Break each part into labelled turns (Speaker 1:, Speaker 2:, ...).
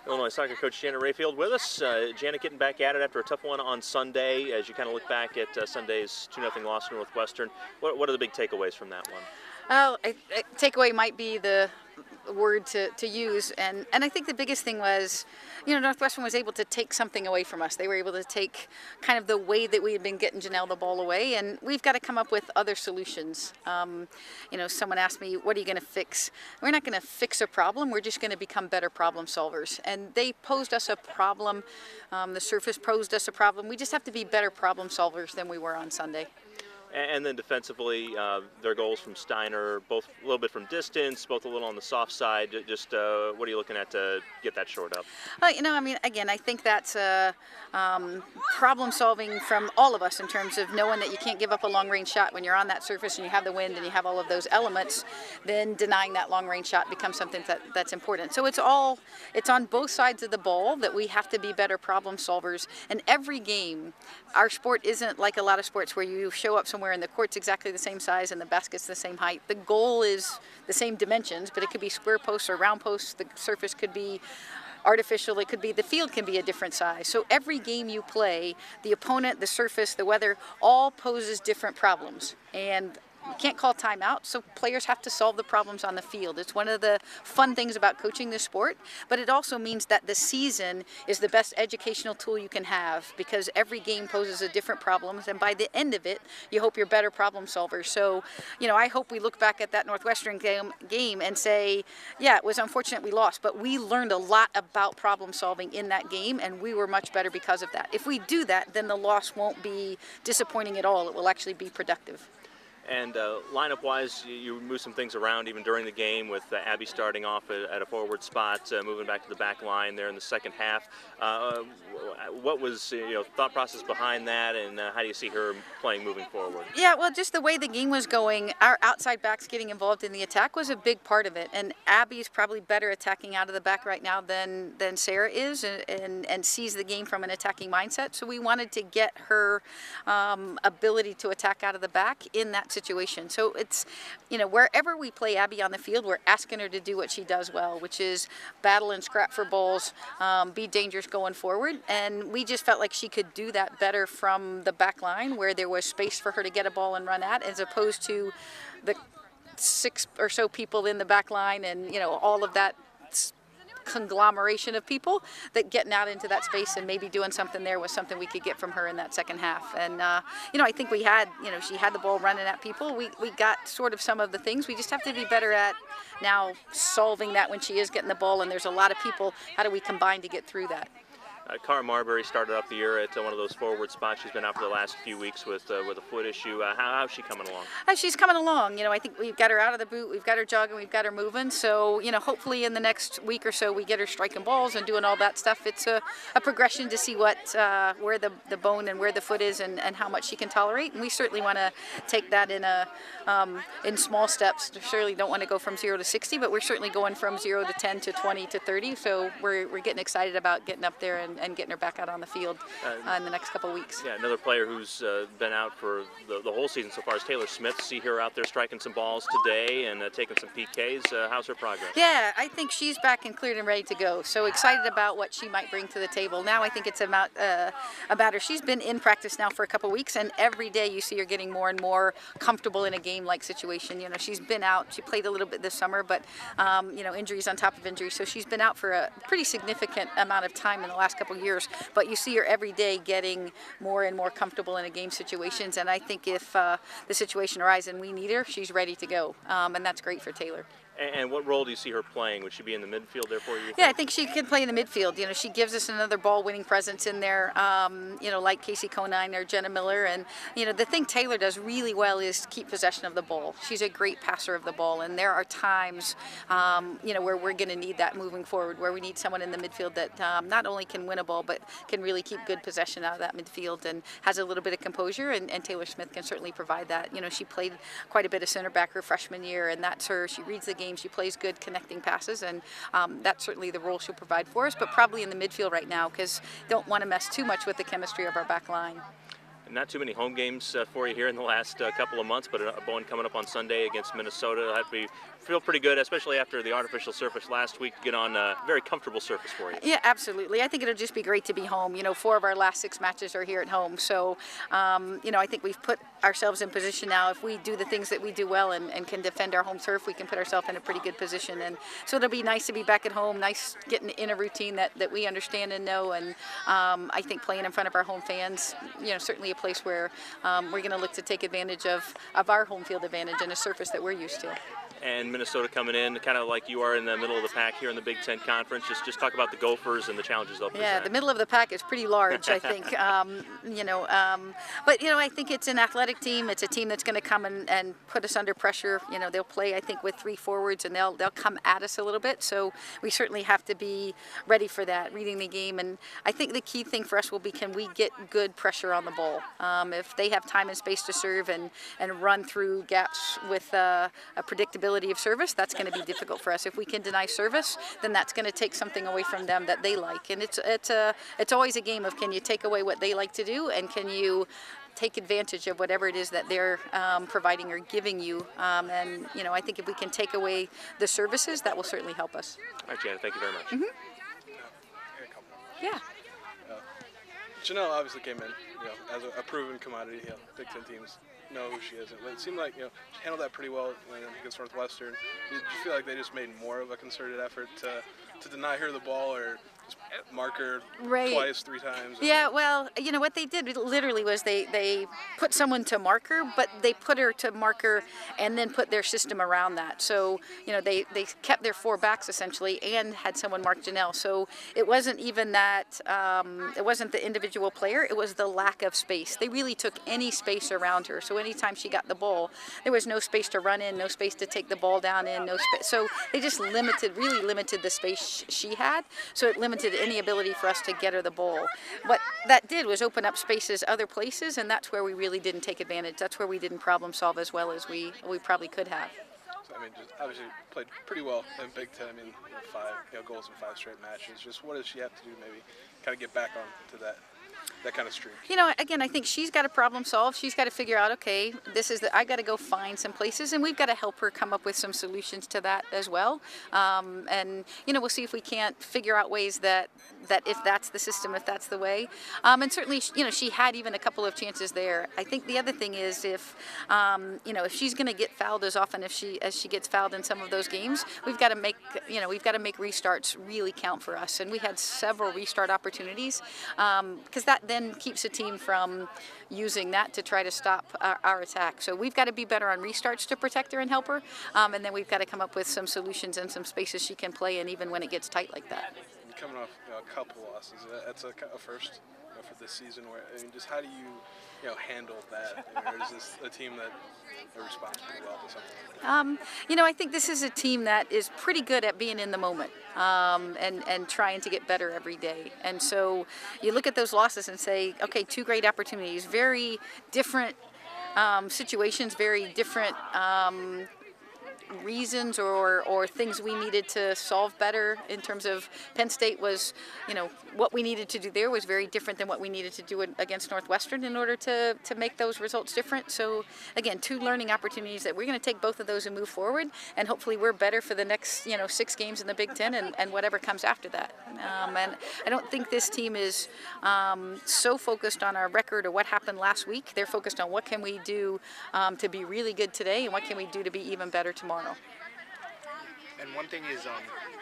Speaker 1: Illinois soccer coach Janet Rayfield with us. Janet getting back at it after a tough one on Sunday. As you kind of look back at Sunday's 2-0 loss to Northwestern, what are the big takeaways from that one?
Speaker 2: Well, takeaway might be the word to use, and I think the biggest thing was, Northwestern was able to take something away from us. They were able to take kind of the way that we had been getting Janelle the ball away, and we've got to come up with other solutions. Someone asked me, what are you going to fix? We're not going to fix a problem, we're just going to become better problem solvers. And they posed us a problem, the surface posed us a problem. We just have to be better problem solvers than we were on Sunday.
Speaker 1: And then defensively, their goals from Steiner, both a little bit from distance, both a little on the soft side. Just what are you looking at to get that shored up?
Speaker 2: Again, I think that's problem solving from all of us in terms of knowing that you can't give up a long-range shot when you're on that surface and you have the wind and you have all of those elements. Then denying that long-range shot becomes something that's important. So it's on both sides of the ball that we have to be better problem solvers. And every game, our sport isn't like a lot of sports where you show up somewhere and the court's exactly the same size and the basket's the same height. The goal is the same dimensions, but it could be square posts or round posts. The surface could be artificial. It could be, the field can be a different size. So every game you play, the opponent, the surface, the weather, all poses different problems. And you can't call timeout, so players have to solve the problems on the field. It's one of the fun things about coaching this sport, but it also means that the season is the best educational tool you can have because every game poses a different problem, and by the end of it, you hope you're better problem solvers. So, I hope we look back at that Northwestern game and say, yeah, it was unfortunate we lost, but we learned a lot about problem solving in that game, and we were much better because of that. If we do that, then the loss won't be disappointing at all. It will actually be productive.
Speaker 1: And lineup-wise, you moved some things around even during the game with Abby starting off at a forward spot, moving back to the back line there in the second half. What was thought process behind that, and how do you see her playing moving forward?
Speaker 2: Yeah, well, just the way the game was going, our outside backs getting involved in the attack was a big part of it. And Abby's probably better attacking out of the back right now than Sarah is, and sees the game from an attacking mindset. So we wanted to get her ability to attack out of the back in that situation. So it's, wherever we play Abby on the field, we're asking her to do what she does well, which is battle and scrap for balls, be dangerous going forward. And we just felt like she could do that better from the back line where there was space for her to get a ball and run at, as opposed to the 6 or so people in the back line and, all of that conglomeration of people that getting out into that space and maybe doing something there was something we could get from her in that second half. And I think we had, she had the ball running at people. We got sort of some of the things. We just have to be better at now solving that when she is getting the ball and there's a lot of people. How do we combine to get through that?
Speaker 1: Cara Marbury started up the year at one of those forward spots. She's been out for the last few weeks with a foot issue. How's she coming along?
Speaker 2: She's coming along. I think we've got her out of the boot, we've got her jogging, we've got her moving. So, hopefully in the next week or so we get her striking balls and doing all that stuff. It's a progression to see where the bone and where the foot is and how much she can tolerate. And we certainly want to take that in small steps. Surely don't want to go from 0 to 60, but we're certainly going from 0 to 10 to 20 to 30. So we're getting excited about getting up there and getting her back out on the field in the next couple of weeks.
Speaker 1: Yeah, another player who's been out for the whole season so far is Taylor Smith. See her out there striking some balls today and taking some PKs. How's her progress?
Speaker 2: Yeah, I think she's back and cleared and ready to go. So excited about what she might bring to the table. Now I think it's about her. She's been in practice now for a couple of weeks, and every day you see her getting more and more comfortable in a game-like situation. She's been out. She played a little bit this summer, but injuries on top of injuries. So she's been out for a pretty significant amount of time in the last couple of years, but you see her every day getting more and more comfortable in a game situations, and I think if the situation arises and we need her, she's ready to go, and that's great for Taylor.
Speaker 1: And what role do you see her playing? Would she be in the midfield there for you?
Speaker 2: Yeah, I think she can play in the midfield. She gives us another ball-winning presence in there, like Casey Conine or Jenna Miller. And, the thing Taylor does really well is keep possession of the ball. She's a great passer of the ball, and there are times, where we're going to need that moving forward, where we need someone in the midfield that not only can win a ball, but can really keep good possession out of that midfield and has a little bit of composure, and Taylor Smith can certainly provide that. She played quite a bit of center back her freshman year, and that's her. She reads the game. She plays good connecting passes, and that's certainly the role she'll provide for us, but probably in the midfield right now because don't want to mess too much with the chemistry of our back line.
Speaker 1: Not too many home games for you here in the last couple of months, but one coming up on Sunday against Minnesota. It'll have to feel pretty good, especially after the artificial surface last week, to get on a very comfortable surface for you.
Speaker 2: Yeah, absolutely. I think it'll just be great to be home. 4 of our last 6 matches are here at home. So, I think we've put ourselves in position now. If we do the things that we do well and can defend our home turf, we can put ourselves in a pretty good position. And so it'll be nice to be back at home, nice getting in a routine that we understand and know. And I think playing in front of our home fans, certainly a place where we're going to look to take advantage of our home field advantage and a surface that we're used to.
Speaker 1: And Minnesota coming in kind of like you are in the middle of the pack here in the Big Ten Conference. Just talk about the Gophers and the challenges they'll present.
Speaker 2: Yeah, the middle of the pack is pretty large, I think. But I think it's an athletic team. It's a team that's going to come and put us under pressure. They'll play, I think, with 3 forwards, and they'll come at us a little bit. So we certainly have to be ready for that, reading the game. And I think the key thing for us will be, can we get good pressure on the ball? If they have time and space to serve and run through gaps with a predictability of service, that's going to be difficult for us. If we can deny service, then that's going to take something away from them that they like. And it's always a game of, can you take away what they like to do, and can you take advantage of whatever it is that they're providing or giving you. I think if we can take away the services, that will certainly help us.
Speaker 1: All right, Janet, thank you very much.
Speaker 2: Mm-hmm. Yeah.
Speaker 3: Janelle obviously came in, as a proven commodity. Big Ten teams know who she is. But it seemed like, she handled that pretty well against Northwestern. Did you feel like they just made more of a concerted effort to deny her the ball, or just mark her twice, 3 times?
Speaker 2: Yeah, well, what they did literally was they put someone to mark her, but they put her to mark her and then put their system around that. So, they kept their 4 backs essentially and had someone mark Janelle. So it wasn't even that, it wasn't the individual player, it was the lack of space. They really took any space around her. So anytime she got the ball, there was no space to run in, no space to take the ball down in, no space. So they just really limited the space she had. So it limited any ability for us to get her the ball. What that did was open up spaces other places, and that's where we really didn't take advantage. That's where we didn't problem solve as well as we probably could have.
Speaker 3: So, just obviously played pretty well in Big Ten. 5 goals in 5 straight matches. Just what does she have to do, maybe kind of get back on to that kind of streak?
Speaker 2: Again, I think she's got to problem solve. She's got to figure out, okay, I got to go find some places, and we've got to help her come up with some solutions to that as well. We'll see if we can't figure out ways that if that's the system, if that's the way. And certainly, she had even a couple of chances there. I think the other thing is if she's going to get fouled as often as she gets fouled in some of those games, we've got to make restarts really count for us. And we had several restart opportunities because that then keeps a team from using that to try to stop our attack. So we've got to be better on restarts to protect her and help her, and then we've got to come up with some solutions and some spaces she can play in, even when it gets tight like that.
Speaker 3: Coming off a couple losses, that's a first for this season. Where just how do you handle that? Or is this a team that responds pretty well to something like that?
Speaker 2: I think this is a team that is pretty good at being in the moment and trying to get better every day. And so you look at those losses and say, okay, 2 great opportunities, very different situations, very different reasons or things we needed to solve better. In terms of Penn State was, what we needed to do there was very different than what we needed to do against Northwestern in order to make those results different. So again, 2 learning opportunities that we're going to take both of those and move forward, and hopefully we're better for the next 6 games in the Big Ten and whatever comes after that. And I don't think this team is so focused on our record or what happened last week. They're focused on what can we do to be really good today, and what can we do to be even better tomorrow.
Speaker 4: And one thing is,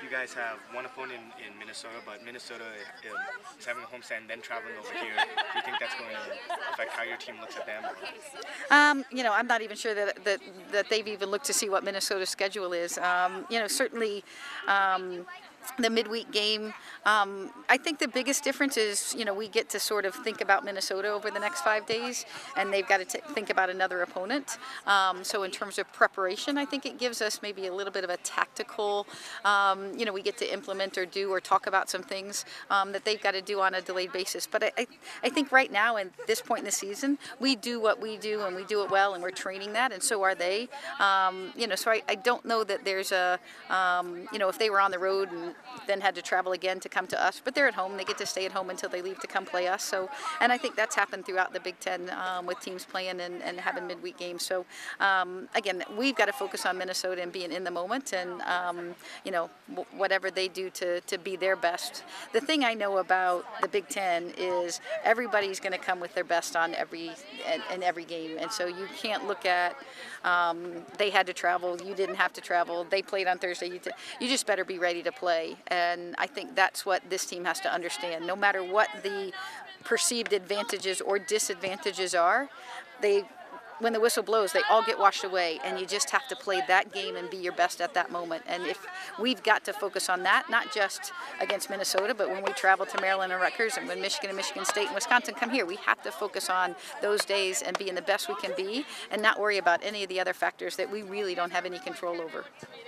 Speaker 4: you guys have one opponent in Minnesota, but Minnesota is having a homestand and then traveling over here. Do you think that's going to affect how your team looks at them?
Speaker 2: I'm not even sure that they've even looked to see what Minnesota's schedule is. Certainly the midweek game, I think the biggest difference is, we get to sort of think about Minnesota over the next 5 days, and they've got to think about another opponent. So in terms of preparation, I think it gives us maybe a little bit of a tactical, we get to implement or do or talk about some things that they've got to do on a delayed basis. But I think right now, at this point in the season, we do what we do, and we do it well, and we're training that, and so are they. So I don't know that there's if they were on the road then had to travel again to come to us. But they're at home; they get to stay at home until they leave to come play us. So, and I think that's happened throughout the Big Ten with teams playing and having midweek games. So, again, we've got to focus on Minnesota and being in the moment, and you know, whatever they do to be their best. The thing I know about the Big Ten is everybody's going to come with their best on every game, and so you can't look at they had to travel, you didn't have to travel, they played on Thursday, you just better be ready to play. And I think that's what this team has to understand. No matter what the perceived advantages or disadvantages are, when the whistle blows, they all get washed away, and you just have to play that game and be your best at that moment. And if we've got to focus on that, not just against Minnesota, but when we travel to Maryland and Rutgers, and when Michigan and Michigan State and Wisconsin come here, we have to focus on those days and being the best we can be, and not worry about any of the other factors that we really don't have any control over.